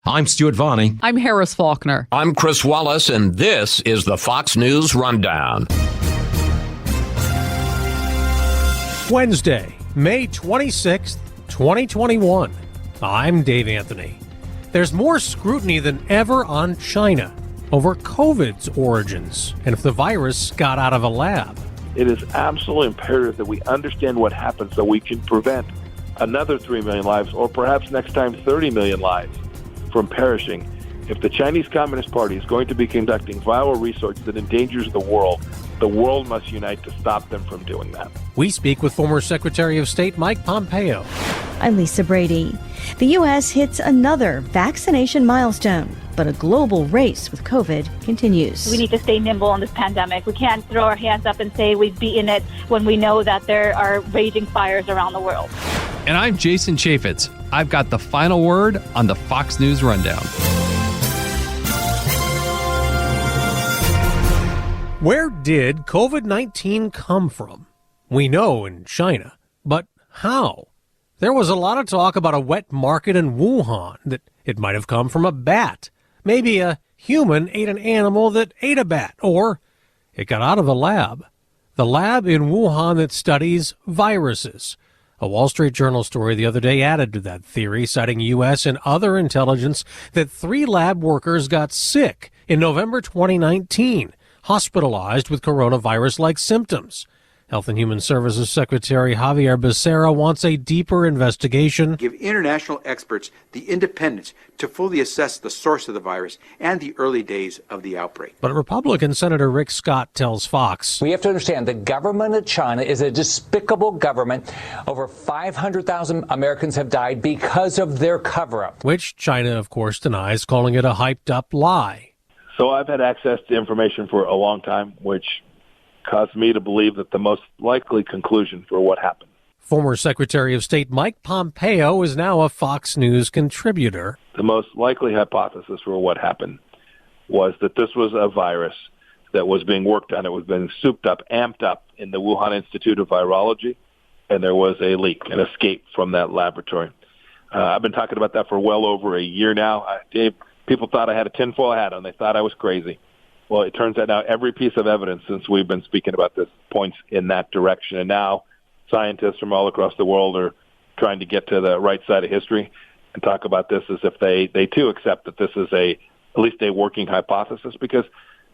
I'm Stuart Varney. I'm Harris Faulkner. I'm Chris Wallace, and this is the Fox News Rundown. Wednesday, May 26th, 2021. I'm Dave Anthony. There's more scrutiny than ever on China over COVID's origins and if the virus got out of a lab. It is absolutely imperative that we understand what happened so we can prevent another 3 million lives, or perhaps next time 30 million lives, from perishing. If the Chinese Communist Party is going to be conducting viral research that endangers the world must unite to stop them from doing that. We speak with former Secretary of State Mike Pompeo. I'm Lisa Brady. The U.S. hits another vaccination milestone, but a global race with COVID continues. We need to stay nimble in this pandemic. We can't throw our hands up and say we've beaten it when we know that there are raging fires around the world. And I'm Jason Chaffetz. I've got the final word on the Fox News Rundown. Where did COVID-19 come from? We know in China, but how? There was a lot of talk about a wet market in Wuhan, that it might have come from a bat. Maybe a human ate an animal that ate a bat, or it got out of a lab. The lab in Wuhan that studies viruses. A Wall Street Journal story the other day added to that theory, citing U.S. and other intelligence that 3 lab workers got sick in November 2019, hospitalized with coronavirus-like symptoms. Health and Human Services Secretary Javier Becerra wants a deeper investigation. Give international experts the independence to fully assess the source of the virus and the early days of the outbreak. But Republican Senator Rick Scott tells Fox, we have to understand the government of China is a despicable government. Over 500,000 Americans have died because of their cover-up. Which China, of course, denies, calling it a hyped-up lie. So I've had access to information for a long time, which caused me to believe that the most likely conclusion for what happened. Former Secretary of State Mike Pompeo is now a Fox News contributor. The most likely hypothesis for what happened was that this was a virus that was being worked on. It was being souped up, amped up in the Wuhan Institute of Virology, and there was a leak, an escape from that laboratory. I've been talking about that for well over a year now. Dave, people thought I had a tinfoil hat on. They thought I was crazy. Well, it turns out now every piece of evidence since we've been speaking about this points in that direction. And now scientists from all across the world are trying to get to the right side of history and talk about this as if they too accept that this is at least a working hypothesis, because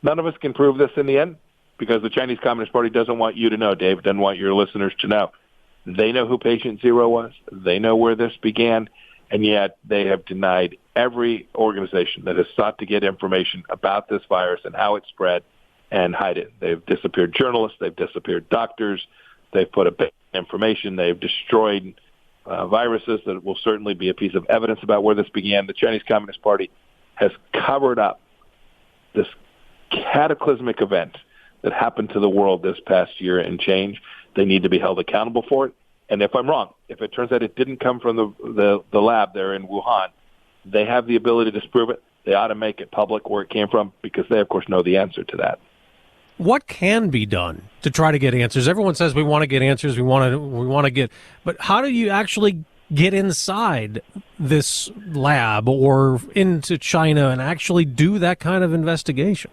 none of us can prove this in the end, because the Chinese Communist Party doesn't want you to know, Dave, doesn't want your listeners to know. They know who Patient Zero was. They know where this began. And yet they have denied every organization that has sought to get information about this virus and how it spread and hide it. They've disappeared journalists. They've disappeared doctors. They've put a bit of information. They've destroyed viruses that will certainly be a piece of evidence about where this began. The Chinese Communist Party has covered up this cataclysmic event that happened to the world this past year and change. They need to be held accountable for it. And if I'm wrong, if it turns out it didn't come from the lab there in Wuhan, they have the ability to disprove it. They ought to make it public where it came from, because they, of course, know the answer to that. What can be done to try to get answers? Everyone says we want to get answers, we want to get, but how do you actually get inside this lab or into China and actually do that kind of investigation?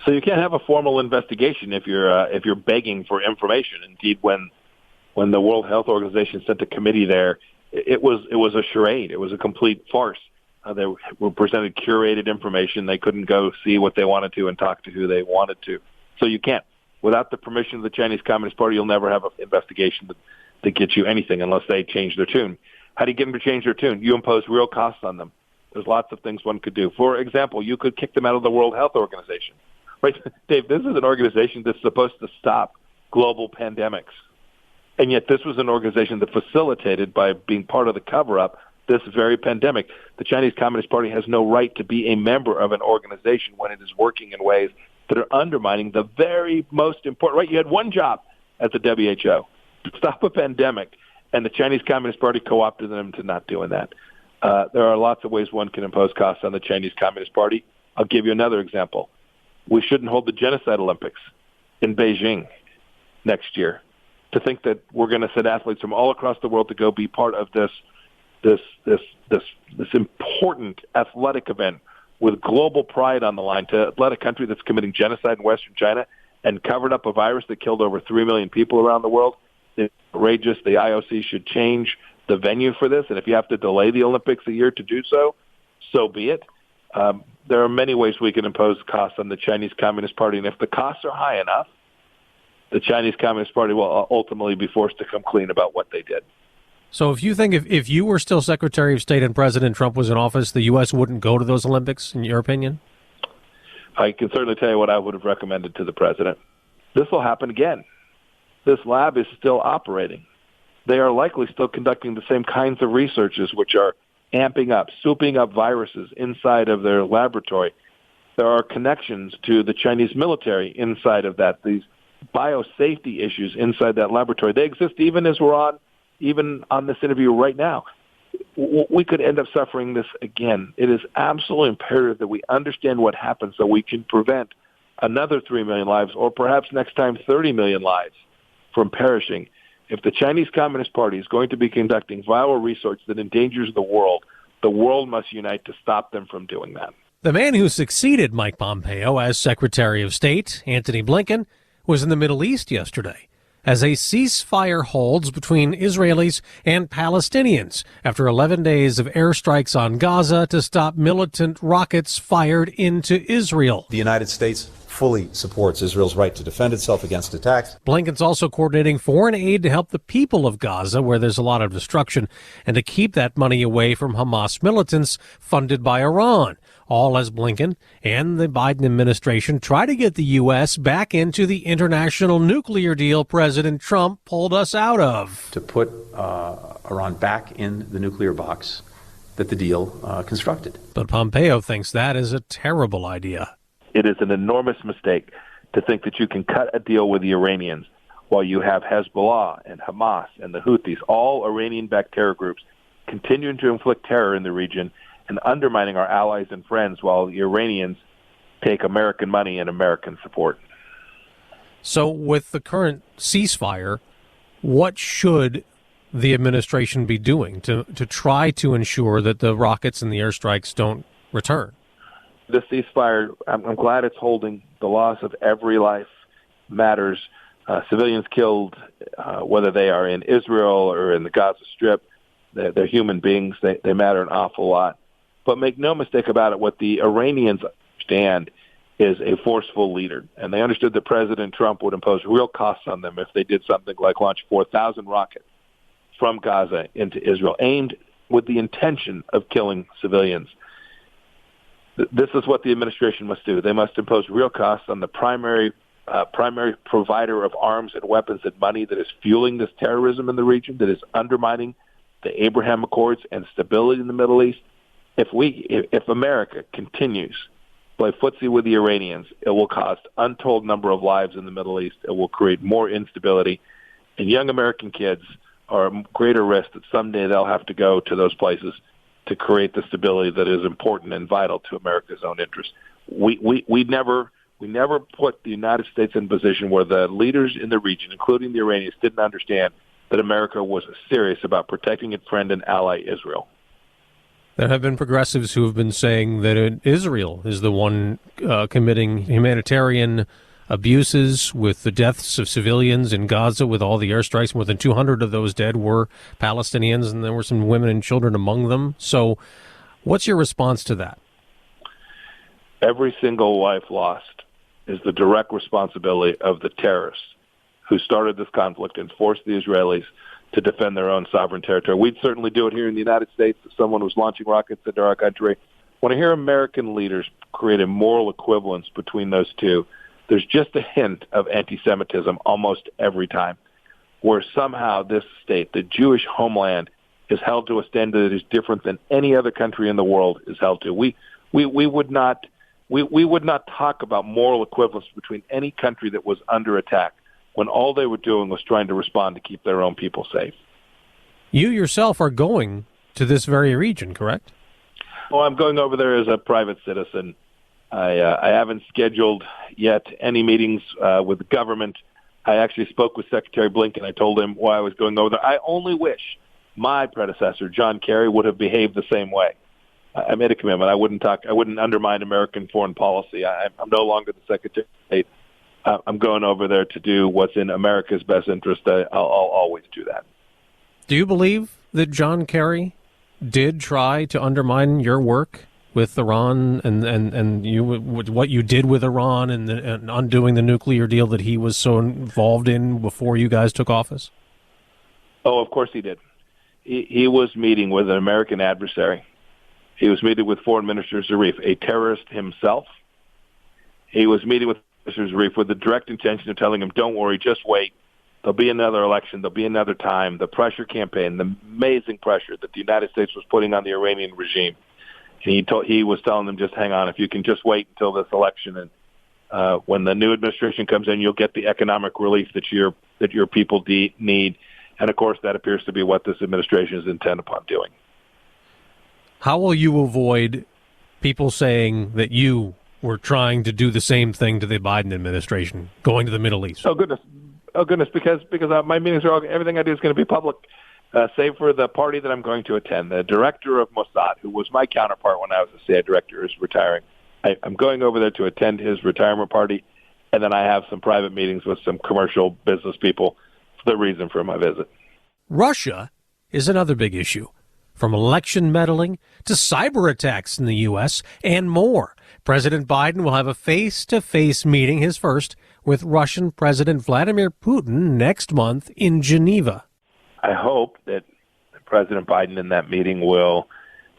So you can't have a formal investigation if you're begging for information. Indeed, when the World Health Organization sent a committee there, it was a charade. It was a complete farce. They were presented curated information. They couldn't go see what they wanted to and talk to who they wanted to. So you can't. Without the permission of the Chinese Communist Party, you'll never have an investigation that gets you anything unless they change their tune. How do you get them to change their tune? You impose real costs on them. There's lots of things one could do. For example, you could kick them out of the World Health Organization. Right, Dave, this is an organization that's supposed to stop global pandemics. And yet this was an organization that facilitated, by being part of the cover-up, this very pandemic. The Chinese Communist Party has no right to be a member of an organization when it is working in ways that are undermining the very most important. Right, you had one job at the WHO, to stop a pandemic, and the Chinese Communist Party co-opted them to not doing that. There are lots of ways one can impose costs on the Chinese Communist Party. I'll give you another example. We shouldn't hold the Genocide Olympics in Beijing next year. To think that we're going to send athletes from all across the world to go be part of this this important athletic event with global pride on the line to let a country that's committing genocide in Western China and covered up a virus that killed over 3 million people around the world. It's outrageous. The IOC should change the venue for this, and if you have to delay the Olympics a year to do so, so be it. There are many ways we can impose costs on the Chinese Communist Party, and if the costs are high enough, the Chinese Communist Party will ultimately be forced to come clean about what they did. So if you think if you were still Secretary of State and President Trump was in office, the U.S. wouldn't go to those Olympics, in your opinion? I can certainly tell you what I would have recommended to the president. This will happen again. This lab is still operating. They are likely still conducting the same kinds of researches, which are amping up, souping up viruses inside of their laboratory. There are connections to the Chinese military inside of that, these biosafety issues inside that laboratory. They exist even as we're on this interview right now. We could end up suffering this again. It is absolutely imperative that we understand what happened so we can prevent another 3 million lives, or perhaps next time 30 million lives, from perishing. If the Chinese Communist Party is going to be conducting viral research that endangers the world must unite to stop them from doing that. The man who succeeded Mike Pompeo as Secretary of State, Antony Blinken, was in the Middle East yesterday as a ceasefire holds between Israelis and Palestinians after 11 days of airstrikes on Gaza to stop militant rockets fired into Israel. The United States fully supports Israel's right to defend itself against attacks. Blinken's also coordinating foreign aid to help the people of Gaza, where there's a lot of destruction, and to keep that money away from Hamas militants funded by Iran. All as Blinken and the Biden administration try to get the U.S. back into the international nuclear deal President Trump pulled us out of. To put Iran back in the nuclear box that the deal constructed. But Pompeo thinks that is a terrible idea. It is an enormous mistake to think that you can cut a deal with the Iranians while you have Hezbollah and Hamas and the Houthis, all Iranian-backed terror groups, continuing to inflict terror in the region and undermining our allies and friends while the Iranians take American money and American support. So with the current ceasefire, what should the administration be doing to try to ensure that the rockets and the airstrikes don't return? This ceasefire, I'm glad it's holding. The loss of every life matters. Civilians killed, whether they are in Israel or in the Gaza Strip, they're human beings. They matter an awful lot. But make no mistake about it, what the Iranians understand is a forceful leader. And they understood that President Trump would impose real costs on them if they did something like launch 4,000 rockets from Gaza into Israel, aimed with the intention of killing civilians. This is what the administration must do. They must impose real costs on the primary provider of arms and weapons and money that is fueling this terrorism in the region, that is undermining the Abraham Accords and stability in the Middle East. If America continues to play footsie with the Iranians, it will cost untold number of lives in the Middle East. It will create more instability, and young American kids are at greater risk that someday they'll have to go to those places to create the stability that is important and vital to America's own interests. We never put the United States in a position where the leaders in the region, including the Iranians, didn't understand that America was serious about protecting its friend and ally, Israel. There have been progressives who have been saying that Israel is the one committing humanitarian abuses with the deaths of civilians in Gaza, with all the airstrikes. More than 200 of those dead were Palestinians, and there were some women and children among them. So what's your response to that? Every single life lost is the direct responsibility of the terrorists who started this conflict and forced the Israelis to defend their own sovereign territory. We'd certainly do it here in the United States if someone was launching rockets into our country. When I hear American leaders create a moral equivalence between those two, there's just a hint of anti-Semitism almost every time, where somehow this state, the Jewish homeland, is held to a standard that is different than any other country in the world is held to. We would not talk about moral equivalence between any country that was under attack when all they were doing was trying to respond to keep their own people safe. You yourself are going to this very region, correct? Well, I'm going over there as a private citizen. I haven't scheduled yet any meetings with the government. I actually spoke with Secretary Blinken. I told him why I was going over there. I only wish my predecessor, John Kerry, would have behaved the same way. I made a commitment. I wouldn't undermine American foreign policy. I'm no longer the Secretary of State. I'm going over there to do what's in America's best interest. I'll always do that. Do you believe that John Kerry did try to undermine your work with Iran and you, what you did with Iran and undoing the nuclear deal that he was so involved in before you guys took office? Oh, of course he did. He was meeting with an American adversary. He was meeting with Foreign Minister Zarif, a terrorist himself. He was meeting with Mr. Zarif with the direct intention of telling him, don't worry, just wait. There'll be another election. There'll be another time. The pressure campaign, the amazing pressure that the United States was putting on the Iranian regime. And he was telling them, just hang on. If you can just wait until this election, and when the new administration comes in, you'll get the economic relief that your people need. And, of course, that appears to be what this administration is intent upon doing. How will you avoid people saying that you were trying to do the same thing to the Biden administration, going to the Middle East? Oh, goodness, because my meetings are everything I do is going to be public, save for the party that I'm going to attend. The director of Mossad, who was my counterpart when I was the CIA director, is retiring. I'm going over there to attend his retirement party, and then I have some private meetings with some commercial business people for the reason for my visit. Russia is another big issue, from election meddling to cyber attacks in the U.S. and more. President Biden will have a face-to-face meeting, his first, with Russian President Vladimir Putin next month in Geneva. I hope that President Biden in that meeting will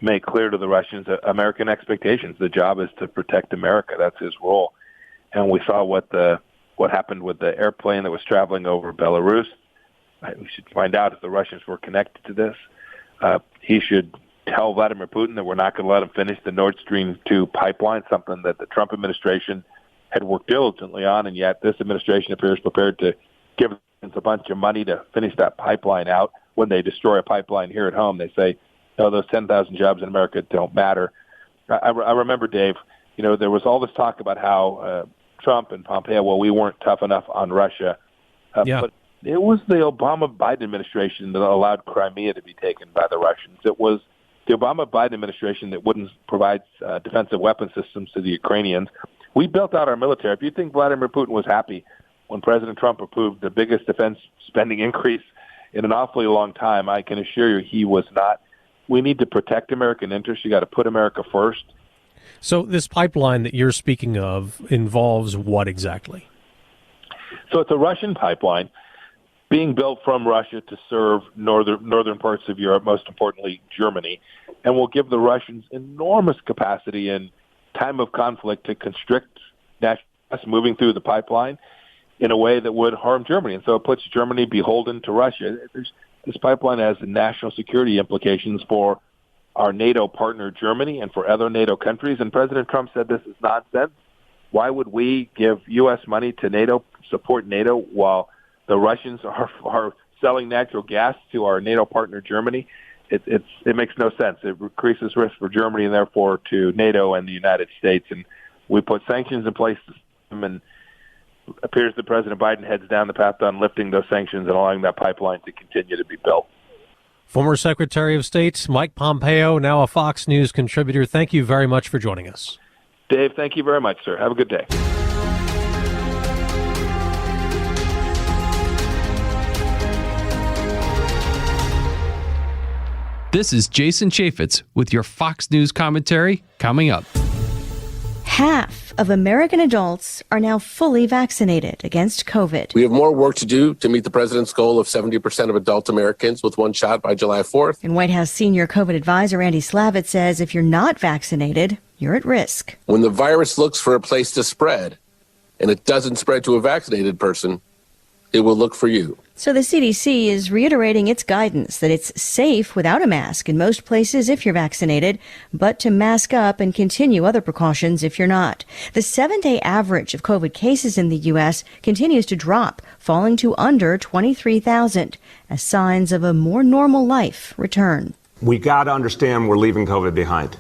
make clear to the Russians American expectations. The job is to protect America. That's his role. And we saw what happened with the airplane that was traveling over Belarus. We should find out if the Russians were connected to this. He should tell Vladimir Putin that we're not going to let him finish the Nord Stream 2 pipeline, something that the Trump administration had worked diligently on, and yet this administration appears prepared to give them a bunch of money to finish that pipeline out. When they destroy a pipeline here at home, they say, no, those 10,000 jobs in America don't matter. I remember, Dave, there was all this talk about how Trump and Pompeo, well, we weren't tough enough on Russia. But it was the Obama-Biden administration that allowed Crimea to be taken by the Russians. It was the Obama-Biden administration that wouldn't provide defensive weapon systems to the Ukrainians. We built out our military. If you think Vladimir Putin was happy when President Trump approved the biggest defense spending increase in an awfully long time, I can assure you he was not. We need to protect American interests. You got to put America first. So this pipeline that you're speaking of involves what exactly? So it's a Russian pipeline being built from Russia to serve northern parts of Europe, most importantly Germany, and will give the Russians enormous capacity in time of conflict to constrict national gas moving through the pipeline in a way that would harm Germany. And so it puts Germany beholden to Russia. This pipeline has national security implications for our NATO partner Germany and for other NATO countries. And President Trump said this is nonsense. Why would we give U.S. money to NATO, support NATO, while the Russians are selling natural gas to our NATO partner Germany? It makes no sense. It increases risk for Germany and therefore to NATO and the United States. And we put sanctions in place, and it appears that President Biden heads down the path on lifting those sanctions and allowing that pipeline to continue to be built. Former Secretary of State Mike Pompeo, now a Fox News contributor. Thank you very much for joining us. Dave, thank you very much, sir. Have a good day. This is Jason Chaffetz with your Fox News commentary coming up. Half of American adults are now fully vaccinated against COVID. We have more work to do to meet the president's goal of 70% of adult Americans with one shot by July 4th. And White House senior COVID advisor Andy Slavitt says if you're not vaccinated, you're at risk. When the virus looks for a place to spread and it doesn't spread to a vaccinated person, it will look for you. So the CDC is reiterating its guidance that it's safe without a mask in most places if you're vaccinated, but to mask up and continue other precautions if you're not. The 7-day average of COVID cases in the U.S. continues to drop, falling to under 23,000 as signs of a more normal life return. We got to understand we're leaving COVID behind.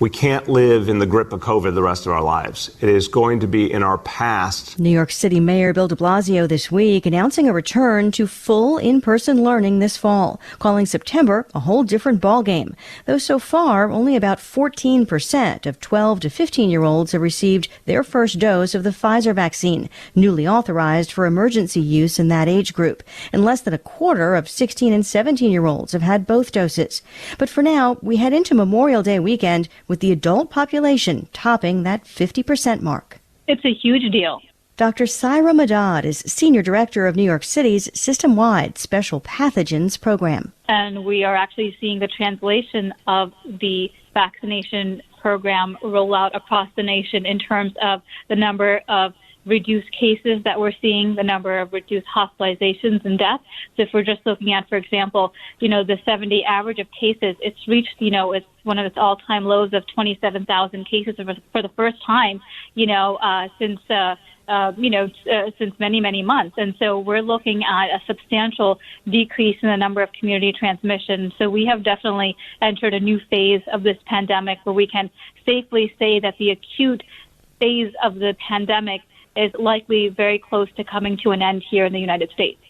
We can't live in the grip of COVID the rest of our lives. It is going to be in our past. New York City Mayor Bill de Blasio this week announcing a return to full in-person learning this fall, calling September a whole different ballgame. Though so far, only about 14% of 12 to 15-year-olds have received their first dose of the Pfizer vaccine, newly authorized for emergency use in that age group. And less than a quarter of 16 and 17-year-olds have had both doses. But for now, we head into Memorial Day weekend with the adult population topping that 50% mark. It's a huge deal. Dr. Saira Madad is Senior Director of New York City's system-wide Special Pathogens Program. And we are actually seeing the translation of the vaccination program roll out across the nation in terms of the number of reduced cases that we're seeing, the number of reduced hospitalizations and deaths. So if we're just looking at, for example, the 7-day average of cases, it's reached, it's one of its all-time lows of 27,000 cases for the first time, since many, many months. And so we're looking at a substantial decrease in the number of community transmission. So we have definitely entered a new phase of this pandemic where we can safely say that the acute phase of the pandemic is likely very close to coming to an end here in the United States.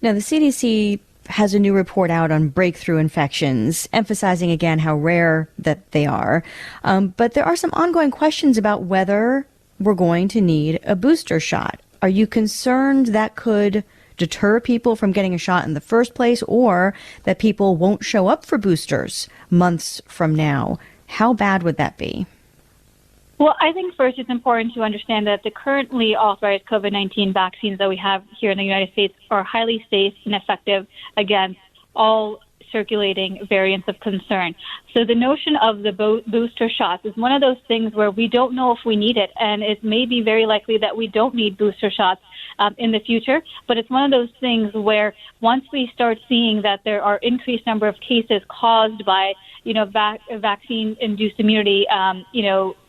Now, the CDC has a new report out on breakthrough infections, emphasizing again how rare that they are. But there are some ongoing questions about whether we're going to need a booster shot. Are you concerned that could deter people from getting a shot in the first place, or that people won't show up for boosters months from now? How bad would that be? Well, I think first it's important to understand that the currently authorized COVID-19 vaccines that we have here in the United States are highly safe and effective against all circulating variants of concern. So the notion of the booster shots is one of those things where we don't know if we need it, and it may be very likely that we don't need booster shots in the future. But it's one of those things where once we start seeing that there are increased number of cases caused by, vaccine-induced immunity,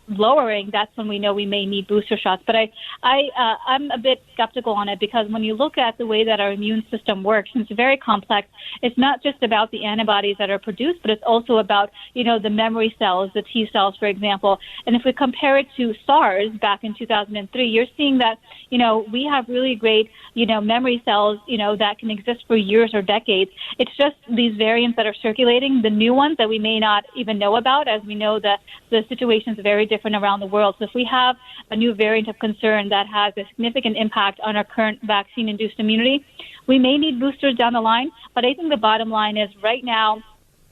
lowering, that's when we know we may need booster shots. But I'm a bit skeptical on it, because when you look at the way that our immune system works, and it's very complex, it's not just about the antibodies that are produced, but it's also about, the memory cells, the T cells, for example. And if we compare it to SARS back in 2003, you're seeing that, we have really great, memory cells, that can exist for years or decades. It's just these variants that are circulating, the new ones that we may not even know about, as we know that the situation is very different around the world. So if we have a new variant of concern that has a significant impact on our current vaccine-induced immunity, we may need boosters down the line. But I think the bottom line is right now,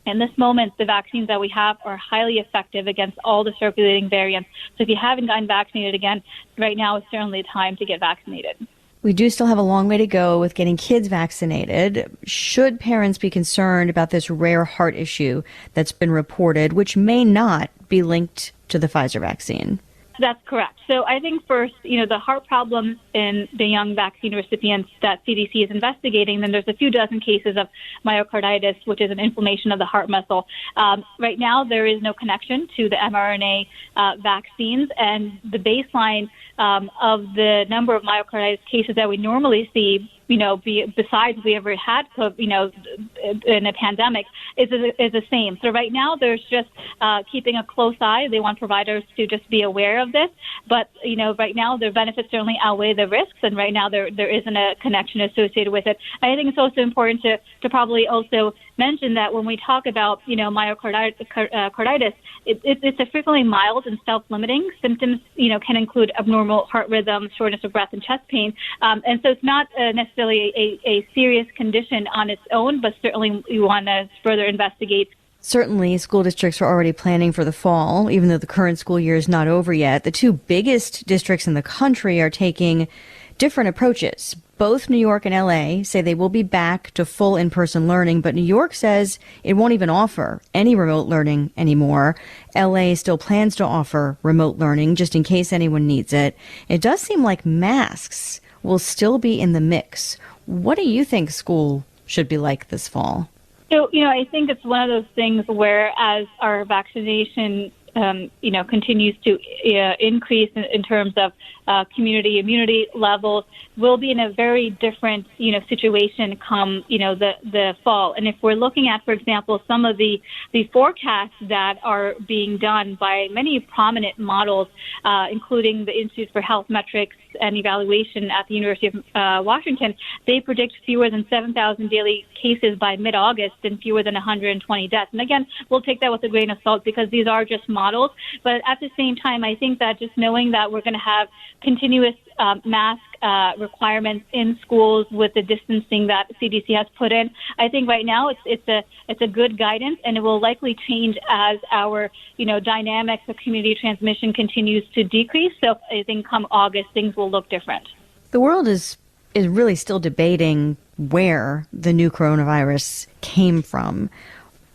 in this moment, the vaccines that we have are highly effective against all the circulating variants. So if you haven't gotten vaccinated again, right now is certainly time to get vaccinated. We do still have a long way to go with getting kids vaccinated. Should parents be concerned about this rare heart issue that's been reported, which may not be linked to the Pfizer vaccine? That's correct. So I think first, the heart problems in the young vaccine recipients that CDC is investigating, then there's a few dozen cases of myocarditis, which is an inflammation of the heart muscle. Right now, there is no connection to the mRNA vaccines, and the baseline of the number of myocarditis cases that we normally see, besides we ever had, in a pandemic, is the same. So right now, there's just keeping a close eye. They want providers to just be aware of this. But, right now, the benefits certainly outweigh the risks. And right now, there isn't a connection associated with it. I think it's also important to probably also mention that when we talk about, myocarditis, it's a frequently mild and self-limiting. Symptoms, can include abnormal heart rhythm, shortness of breath, and chest pain. And so it's not necessarily a serious condition on its own, but certainly we want to further investigate. Certainly, school districts are already planning for the fall, even though the current school year is not over yet. The two biggest districts in the country are taking different approaches. Both New York and LA say they will be back to full in-person learning, but New York says it won't even offer any remote learning anymore. LA still plans to offer remote learning just in case anyone needs it. It does seem like masks will still be in the mix. What do you think school should be like this fall? So, I think it's one of those things where as our vaccination continues to increase in terms of community immunity levels, we'll be in a very different, situation come, the fall. And if we're looking at, for example, some of the forecasts that are being done by many prominent models, including the Institute for Health Metrics and Evaluation at the University of Washington, they predict fewer than 7,000 daily cases by mid-August and fewer than 120 deaths. And again, we'll take that with a grain of salt because these are just models. But at the same time, I think that just knowing that we're going to have continuous mask requirements in schools with the distancing that CDC has put in, I think right now it's a good guidance, and it will likely change as our dynamics of community transmission continues to decrease. So I think come August things will look different. The world is really still debating where the new coronavirus came from.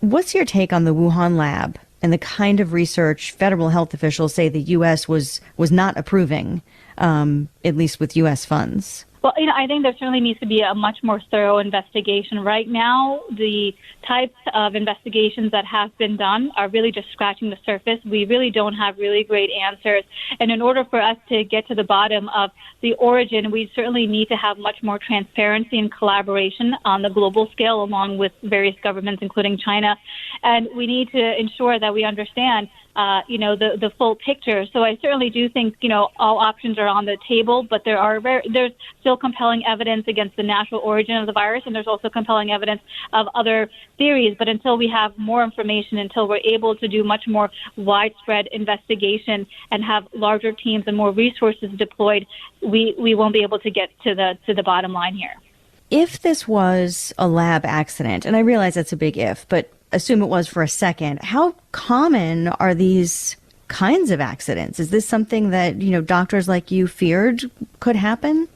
What's your take on the Wuhan lab and the kind of research federal health officials say the U.S. was not approving, at least with U.S. funds? Well, I think there certainly needs to be a much more thorough investigation. Right now, the types of investigations that have been done are really just scratching the surface. We really don't have really great answers. And in order for us to get to the bottom of the origin, we certainly need to have much more transparency and collaboration on the global scale, along with various governments, including China. And we need to ensure that we understand the full picture. So I certainly do think, all options are on the table, but there's still compelling evidence against the natural origin of the virus, and there's also compelling evidence of other theories. But until we have more information, until we're able to do much more widespread investigation and have larger teams and more resources deployed, we won't be able to get to the bottom line here. If this was a lab accident, and I realize that's a big if, but assume it was for a second, how common are these kinds of accidents? Is this something that, doctors like you feared could happen?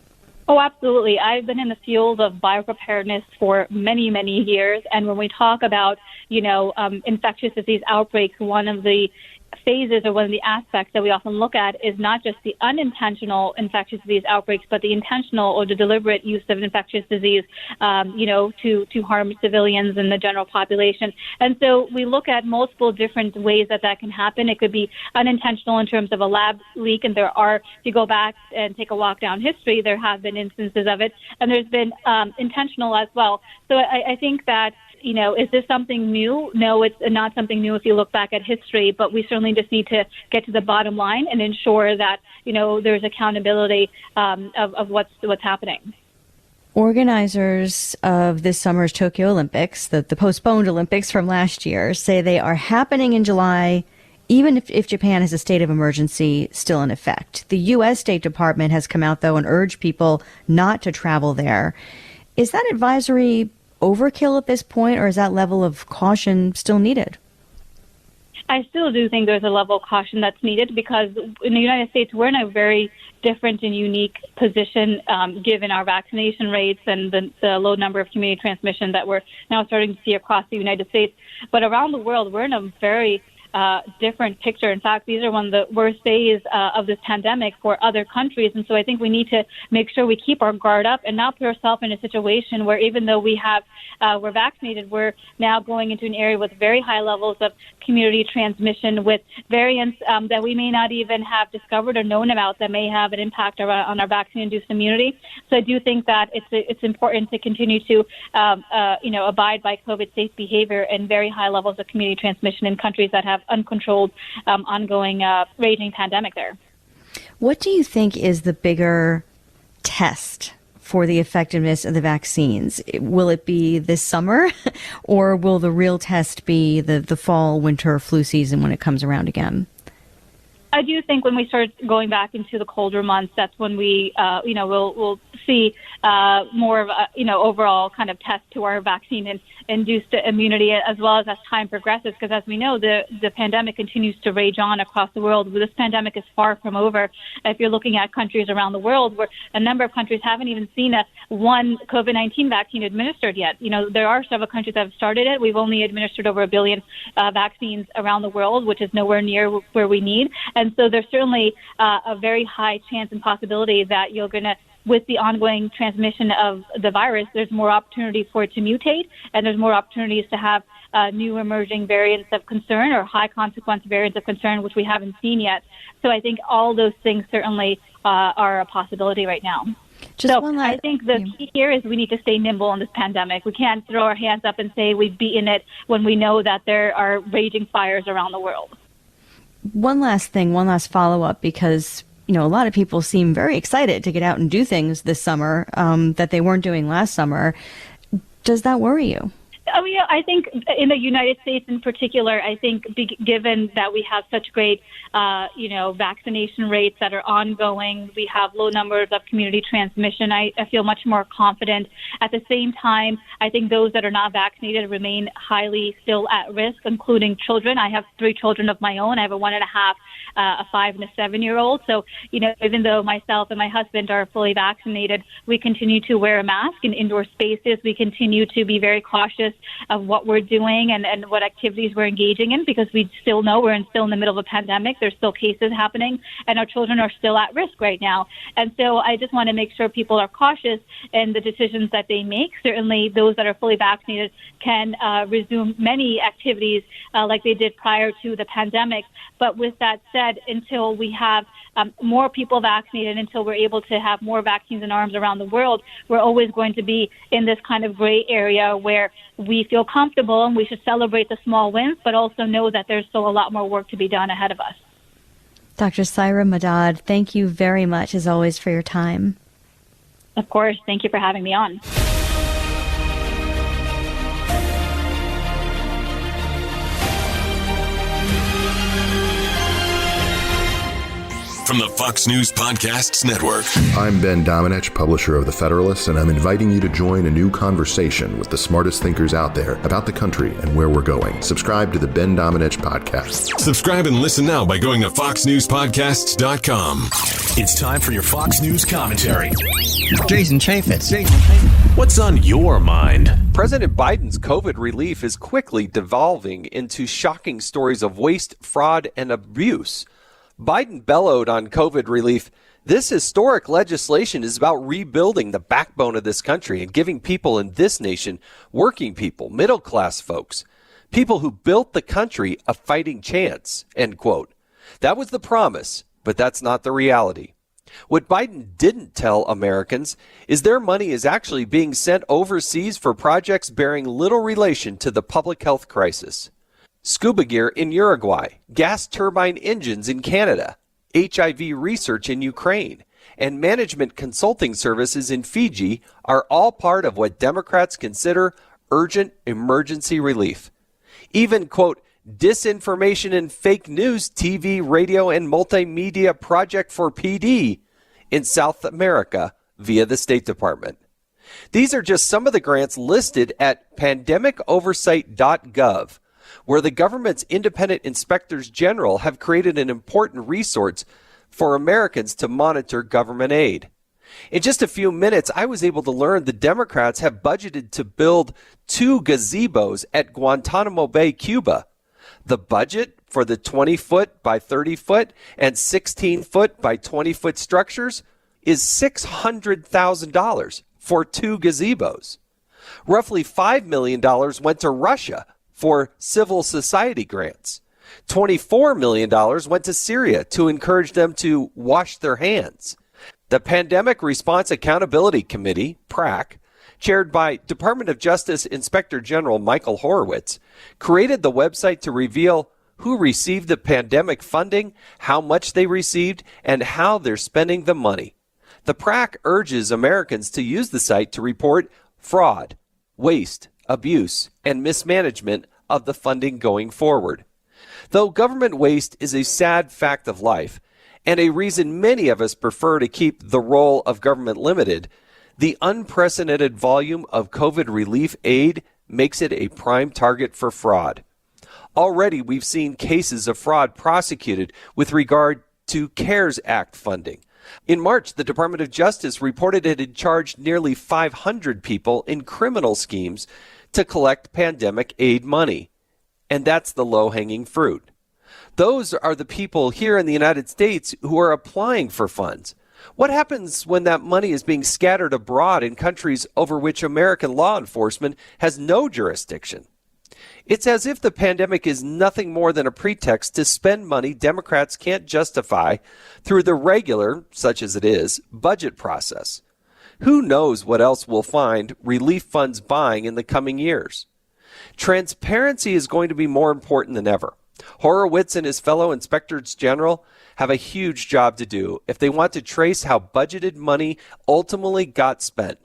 Oh, absolutely. I've been in the field of biopreparedness for many, many years. And when we talk about, infectious disease outbreaks, one of the phases or one of the aspects that we often look at is not just the unintentional infectious disease outbreaks, but the intentional or the deliberate use of infectious disease, to harm civilians and the general population. And so we look at multiple different ways that can happen. It could be unintentional in terms of a lab leak, and if you go back and take a walk down history, there have been instances of it, and there's been intentional as well. So I think that is this something new? No, it's not something new if you look back at history, but we certainly just need to get to the bottom line and ensure that, there's accountability of what's happening. Organizers of this summer's Tokyo Olympics, the postponed Olympics from last year, say they are happening in July, even if Japan has a state of emergency still in effect. The U.S. State Department has come out, though, and urged people not to travel there. Is that advisory overkill at this point, or is that level of caution still needed? I still do think there's a level of caution that's needed because in the United States, we're in a very different and unique position given our vaccination rates and the low number of community transmission that we're now starting to see across the United States. But around the world, we're in a very different picture. In fact, these are one of the worst days of this pandemic for other countries. And so I think we need to make sure we keep our guard up and not put ourselves in a situation where even though we're vaccinated, we're now going into an area with very high levels of community transmission with variants that we may not even have discovered or known about that may have an impact on our vaccine-induced immunity. So I do think that it's important to continue to abide by COVID-safe behavior and very high levels of community transmission in countries that have uncontrolled, ongoing, raging pandemic there. What do you think is the bigger test for the effectiveness of the vaccines? Will it be this summer, or will the real test be the fall, winter flu season when it comes around again? I do think when we start going back into the colder months, that's when we, we'll see more of a, overall kind of test to our vaccine-induced immunity as well as time progresses. Because as we know, the pandemic continues to rage on across the world. This pandemic is far from over. If you're looking at countries around the world where a number of countries haven't even seen one COVID-19 vaccine administered yet. There are several countries that have started it. We've only administered over 1 billion vaccines around the world, which is nowhere near where we need. And so there's certainly a very high chance and possibility that you're going to with the ongoing transmission of the virus, there's more opportunity for it to mutate, and there's more opportunities to have new emerging variants of concern or high consequence variants of concern, which we haven't seen yet. So I think all those things certainly are a possibility right now. I think the key here is we need to stay nimble in this pandemic. We can't throw our hands up and say we've beaten it when we know that there are raging fires around the world. One last follow-up, because a lot of people seem very excited to get out and do things this summer that they weren't doing last summer. Does that worry you? Oh, yeah, I think in the United States in particular, I think given that we have such great, vaccination rates that are ongoing, we have low numbers of community transmission, I feel much more confident. At the same time, I think those that are not vaccinated remain highly still at risk, including children. I have 3 children of my own. I have a 1.5, a 5, and a 7-year-old. So, even though myself and my husband are fully vaccinated, we continue to wear a mask in indoor spaces. We continue to be very cautious of what we're doing and what activities we're engaging in, because we still know we're still in the middle of a pandemic. There's still cases happening, and our children are still at risk right now. And so I just want to make sure people are cautious in the decisions that they make. Certainly those that are fully vaccinated can resume many activities like they did prior to the pandemic. But with that said, until we have more people vaccinated, until we're able to have more vaccines in arms around the world, we're always going to be in this kind of gray area where we feel comfortable and we should celebrate the small wins, but also know that there's still a lot more work to be done ahead of us. Dr. Saira Madad, thank you very much, as always, for your time. Of course. Thank you for having me on. From the Fox News Podcasts Network. I'm Ben Domenech, publisher of The Federalist, and I'm inviting you to join a new conversation with the smartest thinkers out there about the country and where we're going. Subscribe to the Ben Domenech Podcast. Subscribe and listen now by going to foxnewspodcasts.com. It's time for your Fox News commentary. Jason Chaffetz. What's on your mind? President Biden's COVID relief is quickly devolving into shocking stories of waste, fraud, and abuse. Biden bellowed on COVID relief. This historic legislation is about rebuilding the backbone of this country and giving people in this nation, working people, middle-class folks, people who built the country, a fighting chance, end quote. That was the promise, but that's not the reality. What Biden didn't tell Americans is their money is actually being sent overseas for projects bearing little relation to the public health crisis. Scuba gear in Uruguay, gas turbine engines in Canada, HIV research in Ukraine, and management consulting services in Fiji are all part of what Democrats consider urgent emergency relief. Even, quote, disinformation and fake news TV, radio, and multimedia project for PD in South America via the State Department. These are just some of the grants listed at pandemicoversight.gov, where the government's independent inspectors general have created an important resource for Americans to monitor government aid. In just a few minutes, I was able to learn the Democrats have budgeted to build 2 gazebos at Guantanamo Bay, Cuba. The budget for the 20-foot by 30-foot and 16-foot by 20-foot structures is $600,000 for 2 gazebos. Roughly $5 million went to Russia for civil society grants. $24 million went to Syria to encourage them to wash their hands. The Pandemic Response Accountability Committee, PRAC, chaired by Department of Justice Inspector General Michael Horowitz, created the website to reveal who received the pandemic funding, how much they received, and how they're spending the money. The PRAC urges Americans to use the site to report fraud, waste, abuse, and mismanagement of the funding going forward. Though government waste is a sad fact of life, and a reason many of us prefer to keep the role of government limited, the unprecedented volume of COVID relief aid makes it a prime target for fraud. Already we've seen cases of fraud prosecuted with regard to CARES Act funding. In March, the Department of Justice reported it had charged nearly 500 people in criminal schemes to collect pandemic aid money. And that's the low-hanging fruit. Those are the people here in the United States who are applying for funds. What happens when that money is being scattered abroad in countries over which American law enforcement has no jurisdiction? It's as if the pandemic is nothing more than a pretext to spend money Democrats can't justify through the regular, such as it is, budget process. Who knows what else we'll find relief funds buying in the coming years? Transparency is going to be more important than ever. Horowitz and his fellow inspectors general have a huge job to do if they want to trace how budgeted money ultimately got spent.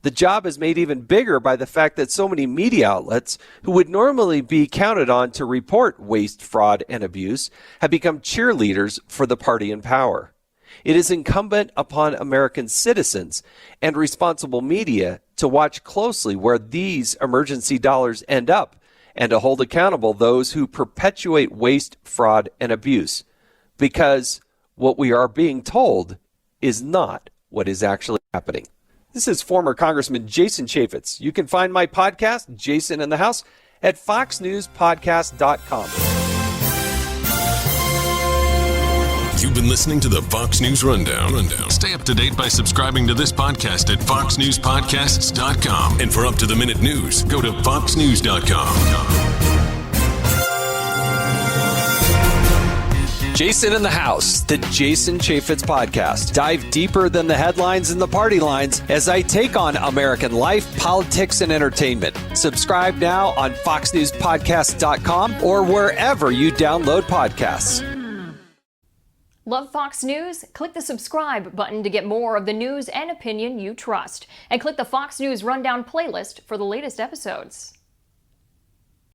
The job is made even bigger by the fact that so many media outlets who would normally be counted on to report waste, fraud, and abuse have become cheerleaders for the party in power. It is incumbent upon American citizens and responsible media to watch closely where these emergency dollars end up and to hold accountable those who perpetuate waste, fraud, and abuse. Because what we are being told is not what is actually happening. This is former Congressman Jason Chaffetz. You can find my podcast, Jason in the House, at foxnewspodcast.com. You've been listening to the Fox News Rundown. Stay up to date by subscribing to this podcast at foxnewspodcasts.com. And for up-to-the-minute news, go to foxnews.com. Jason in the House, the Jason Chaffetz podcast. Dive deeper than the headlines and the party lines as I take on American life, politics, and entertainment. Subscribe now on foxnewspodcast.com or wherever you download podcasts. Love Fox News? Click the subscribe button to get more of the news and opinion you trust. And click the Fox News Rundown playlist for the latest episodes.